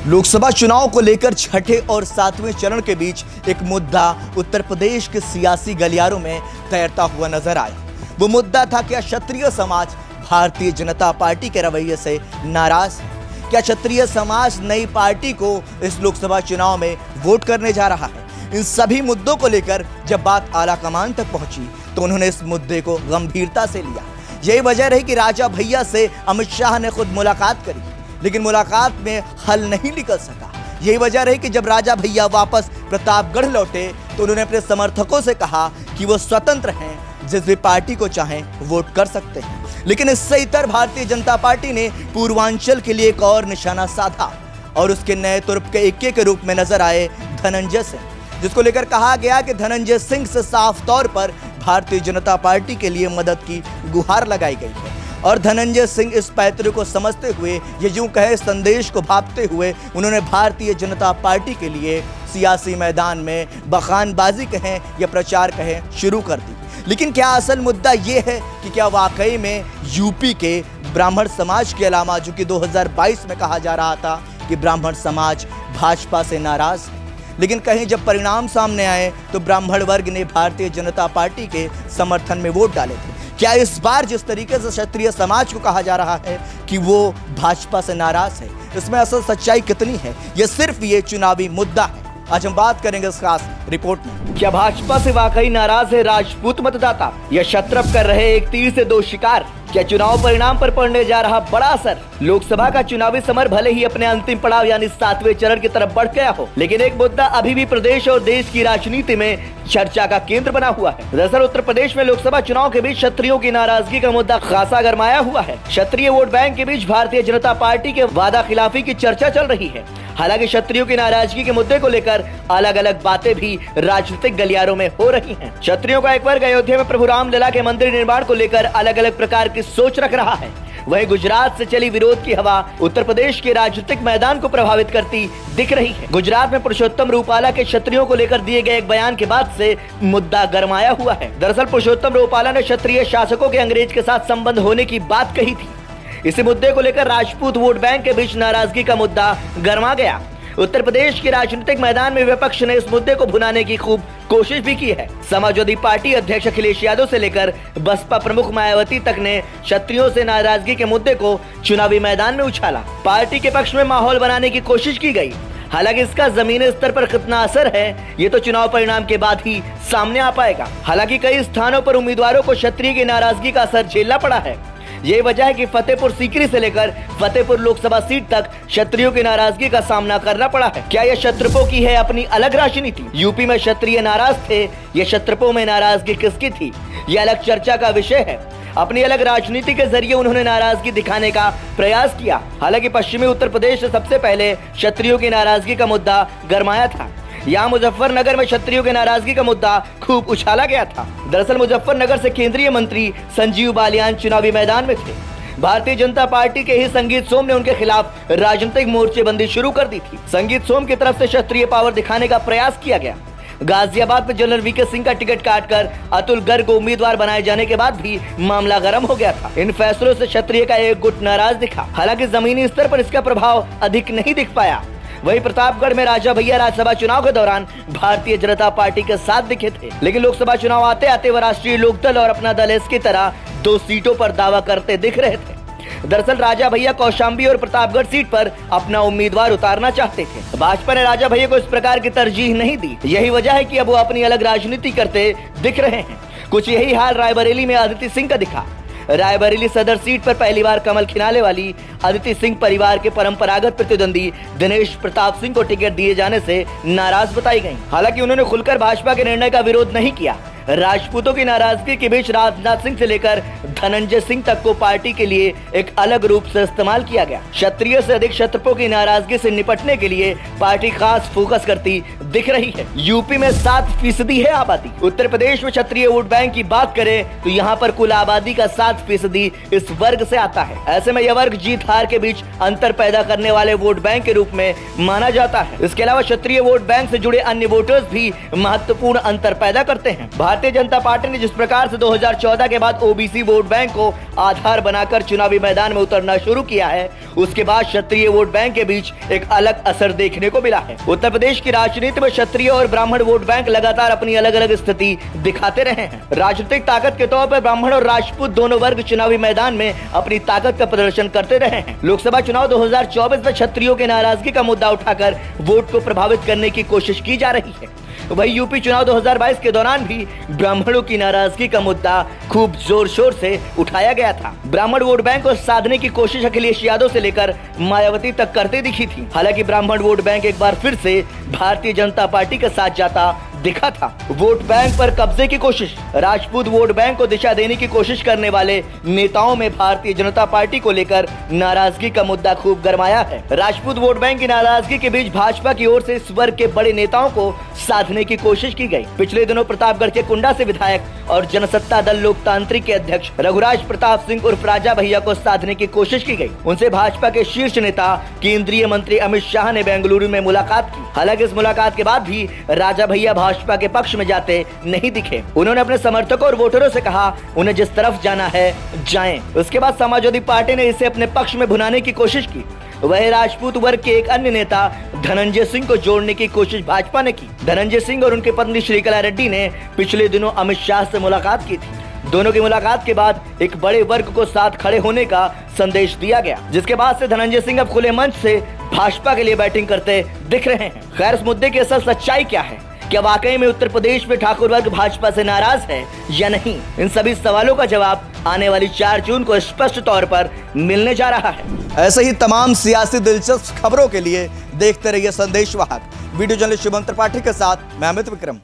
लोकसभा चुनाव को लेकर छठे और सातवें चरण के बीच एक मुद्दा उत्तर प्रदेश के सियासी गलियारों में तैरता हुआ नजर आया। वो मुद्दा था, क्या क्षत्रिय समाज भारतीय जनता पार्टी के रवैये से नाराज है? क्या क्षत्रिय समाज नई पार्टी को इस लोकसभा चुनाव में वोट करने जा रहा है? इन सभी मुद्दों को लेकर जब बात आला कमान तक पहुंची तो उन्होंने इस मुद्दे को गंभीरता से लिया। यही वजह रही कि राजा भैया से अमित शाह ने खुद मुलाकात करी, लेकिन मुलाकात में हल नहीं निकल सका। यही वजह रही कि जब राजा भैया वापस प्रतापगढ़ लौटे तो उन्होंने अपने समर्थकों से कहा कि वो स्वतंत्र हैं, जिस भी पार्टी को चाहें वोट कर सकते हैं। लेकिन इससे इतर भारतीय जनता पार्टी ने पूर्वांचल के लिए एक और निशाना साधा और उसके नए तुर्प के इक्के के रूप में नजर आए धनंजय सिंह, जिसको लेकर कहा गया कि धनंजय सिंह से साफ तौर पर भारतीय जनता पार्टी के लिए मदद की गुहार लगाई गई है। और धनंजय सिंह इस पैतरे को समझते हुए, ये यूं कहे संदेश को भांपते हुए, उन्होंने भारतीय जनता पार्टी के लिए सियासी मैदान में बखानबाजी कहें या प्रचार कहें शुरू कर दी। लेकिन क्या असल मुद्दा ये है कि क्या वाकई में यूपी के ब्राह्मण समाज के अलावा, जो कि 2022 में कहा जा रहा था कि ब्राह्मण समाज भाजपा से नाराज है, लेकिन कहीं जब परिणाम सामने आए तो ब्राह्मण वर्ग ने भारतीय जनता पार्टी के समर्थन में वोट डाले थे। क्या इस बार जिस तरीके से क्षत्रिय समाज को कहा जा रहा है कि वो भाजपा से नाराज है, इसमें असल सच्चाई कितनी है? ये सिर्फ ये चुनावी मुद्दा है। आज हम बात करेंगे इस खास रिपोर्ट में। क्या भाजपा से वाकई नाराज है राजपूत मतदाता, या शत्रप कर रहे एक तीर से दो शिकार? क्या चुनाव परिणाम पर पड़ने जा रहा बड़ा असर? लोकसभा का चुनावी समर भले ही अपने अंतिम पड़ाव यानी सातवें चरण की तरफ बढ़ गया हो, लेकिन एक मुद्दा अभी भी प्रदेश और देश की राजनीति में चर्चा का केंद्र बना हुआ है। दरअसल उत्तर प्रदेश में लोकसभा चुनाव के बीच क्षत्रियों की नाराजगी का मुद्दा खासा गरमाया हुआ है। क्षत्रिय वोट बैंक के बीच भारतीय जनता पार्टी के वादा खिलाफी की चर्चा चल रही है। हालांकि क्षत्रियों की नाराजगी के मुद्दे को लेकर अलग अलग बातें भी राजनीतिक गलियारों में हो रही हैं। क्षत्रियों का एक वर्ग अयोध्या में प्रभु रामलला के मंदिर निर्माण को लेकर अलग अलग प्रकार की सोच रख रहा है। वहीं गुजरात से चली विरोध की हवा उत्तर प्रदेश के राजनीतिक मैदान को प्रभावित करती दिख रही है। गुजरात में पुरुषोत्तम रूपाला के क्षत्रियों को लेकर दिए गए एक बयान के बाद से मुद्दा गरमाया हुआ है। दरअसल पुरुषोत्तम रूपाला ने क्षत्रिय शासकों के अंग्रेज के साथ संबंध होने की बात कही थी। इसी मुद्दे को लेकर राजपूत वोट बैंक के बीच नाराजगी का मुद्दा गरमा गया। उत्तर प्रदेश के राजनीतिक मैदान में विपक्ष ने इस मुद्दे को भुनाने की खूब कोशिश भी की है। समाजवादी पार्टी अध्यक्ष अखिलेश यादव से लेकर बसपा प्रमुख मायावती तक ने क्षत्रियों से नाराजगी के मुद्दे को चुनावी मैदान में उछाला। पार्टी के पक्ष में माहौल बनाने की कोशिश की गई। हालांकि इसका जमीनी स्तर पर कितना असर है, ये तो चुनाव परिणाम के बाद ही सामने आ पाएगा। हालांकि कई स्थानों पर उम्मीदवारों को क्षत्रिय की नाराजगी का असर झेलना पड़ा है। यही वजह है कि फतेहपुर सीकरी से लेकर फतेहपुर लोकसभा सीट तक क्षत्रियों की नाराजगी का सामना करना पड़ा है। क्या यह क्षत्रपों की है अपनी अलग राजनीति? यूपी में क्षत्रिय नाराज थे, ये क्षत्रपों में नाराजगी किसकी थी? यह अलग चर्चा का विषय है। अपनी अलग राजनीति के जरिए उन्होंने नाराजगी दिखाने का प्रयास किया। हालांकि पश्चिमी उत्तर प्रदेश से सबसे पहले क्षत्रियों की नाराजगी का मुद्दा गरमाया था। यहाँ मुजफ्फरनगर में क्षत्रियों की नाराजगी का मुद्दा खूब उछाला गया था। दरअसल मुजफ्फरनगर से केंद्रीय मंत्री संजीव बालियान चुनावी मैदान में थे। भारतीय जनता पार्टी के ही संगीत सोम ने उनके खिलाफ राजनीतिक मोर्चेबंदी शुरू कर दी थी। संगीत सोम की तरफ से क्षत्रिय पावर दिखाने का प्रयास किया गया। गाजियाबाद में जनरल वीके सिंह का टिकट काटकर अतुल गर्ग को उम्मीदवार बनाए जाने के बाद भी मामला गर्म हो गया था। इन फैसलों से क्षत्रिय का एक गुट नाराज दिखा। हालांकि जमीनी स्तर पर इसका प्रभाव अधिक नहीं दिख पाया। वहीं प्रतापगढ़ में राजा भैया राज्यसभा चुनाव के दौरान भारतीय जनता पार्टी के साथ दिखे थे, लेकिन लोकसभा चुनाव आते आते वह राष्ट्रीय लोकदल और अपना दल इसकी तरह 2 सीटों पर दावा करते दिख रहे थे। दरअसल राजा भैया कौशाम्बी और प्रतापगढ़ सीट पर अपना उम्मीदवार उतारना चाहते थे। भाजपा ने राजा भैया को इस प्रकार की तरजीह नहीं दी। यही वजह है कि अब वो अपनी अलग राजनीति करते दिख रहे हैं। कुछ यही हाल रायबरेली में अदिति सिंह का दिखा। रायबरेली सदर सीट पर पहली बार कमल खिलाने वाली अदिति सिंह परिवार के परंपरागत प्रतिद्वंदी दिनेश प्रताप सिंह को टिकट दिए जाने से नाराज बताई गईं। हालांकि उन्होंने खुलकर भाजपा के निर्णय का विरोध नहीं किया। राजपूतों की नाराजगी के बीच राजनाथ सिंह से लेकर धनंजय सिंह तक को पार्टी के लिए एक अलग रूप से इस्तेमाल किया गया। क्षत्रिय से अधिक क्षत्रपों की नाराजगी से निपटने के लिए पार्टी खास फोकस करती दिख रही है। यूपी में 7% है आबादी। उत्तर प्रदेश में क्षत्रिय वोट बैंक की बात करें तो यहाँ पर कुल आबादी का 7% इस वर्ग से आता है। ऐसे में यह वर्ग जीत हार के बीच अंतर पैदा करने वाले वोट बैंक के रूप में माना जाता है। इसके अलावा क्षत्रिय वोट बैंक से जुड़े अन्य वोटर्स भी महत्वपूर्ण अंतर पैदा करते हैं। भारतीय जनता पार्टी ने जिस प्रकार से 2014 के बाद ओबीसी वोट बैंक को आधार बनाकर चुनावी मैदान में उतरना शुरू किया है, उसके बाद क्षत्रिय वोट बैंक के बीच एक अलग असर देखने को मिला है। उत्तर प्रदेश की राजनीति में क्षत्रिय और ब्राह्मण वोट बैंक लगातार अपनी अलग अलग स्थिति दिखाते रहे हैं। राजनीतिक ताकत के तौर पर ब्राह्मण और राजपूत दोनों वर्ग चुनावी मैदान में अपनी ताकत का प्रदर्शन करते रहे हैं। लोकसभा चुनाव 2024 में क्षत्रियों की नाराजगी का मुद्दा उठाकर वोट को प्रभावित करने की कोशिश की जा रही है। वही यूपी चुनाव 2022 के दौरान भी ब्राह्मणों की नाराजगी का मुद्दा खूब जोर शोर से उठाया गया था। ब्राह्मण वोट बैंक को साधने की कोशिश अखिलेश यादव से लेकर मायावती तक करते दिखी थी। हालांकि ब्राह्मण वोट बैंक एक बार फिर से भारतीय जनता पार्टी के साथ जाता दिखा था। वोट बैंक पर कब्जे की कोशिश, राजपूत वोट बैंक को दिशा देने की कोशिश करने वाले नेताओं में भारतीय जनता पार्टी को लेकर नाराजगी का मुद्दा खूब गरमाया है। राजपूत वोट बैंक की नाराजगी के बीच भाजपा की ओर से इस वर्ग के बड़े नेताओं को साधने की कोशिश की गई। पिछले दिनों प्रतापगढ़ के कुंडा से विधायक और जनसत्ता दल लोकतांत्रिक के अध्यक्ष रघुराज प्रताप सिंह उर्फ राजा भैया को साधने की कोशिश की गई। उनसे भाजपा के शीर्ष नेता केंद्रीय मंत्री अमित शाह ने बेंगलुरु में मुलाकात की। हालांकि इस मुलाकात के बाद भी राजा भैया भाजपा के पक्ष में जाते नहीं दिखे। उन्होंने अपने समर्थकों और वोटरों से कहा उन्हें जिस तरफ जाना है जाएं। उसके बाद समाजवादी पार्टी ने इसे अपने पक्ष में भुनाने की कोशिश की। वह राजपूत वर्ग के एक अन्य नेता धनंजय सिंह को जोड़ने की कोशिश भाजपा ने की। धनंजय सिंह और उनकी पत्नी श्रीकला रेड्डी ने पिछले दिनों अमित शाह से मुलाकात की थी। दोनों की मुलाकात के बाद एक बड़े वर्ग को साथ खड़े होने का संदेश दिया गया, जिसके बाद से धनंजय सिंह अब खुले मंच से भाजपा के लिए बैटिंग करते दिख रहे हैं। खैर, इस मुद्दे की असल सच्चाई क्या है? क्या वाकई में उत्तर प्रदेश में ठाकुर वर्ग भाजपा से नाराज है या नहीं? इन सभी सवालों का जवाब आने वाली 4 जून को स्पष्ट तौर पर मिलने जा रहा है। ऐसे ही तमाम सियासी दिलचस्प खबरों के लिए देखते रहिए संदेशवाहक। वीडियो जर्नलिस्ट शुभम त्रिपाठी के साथ मैं अमित विक्रम।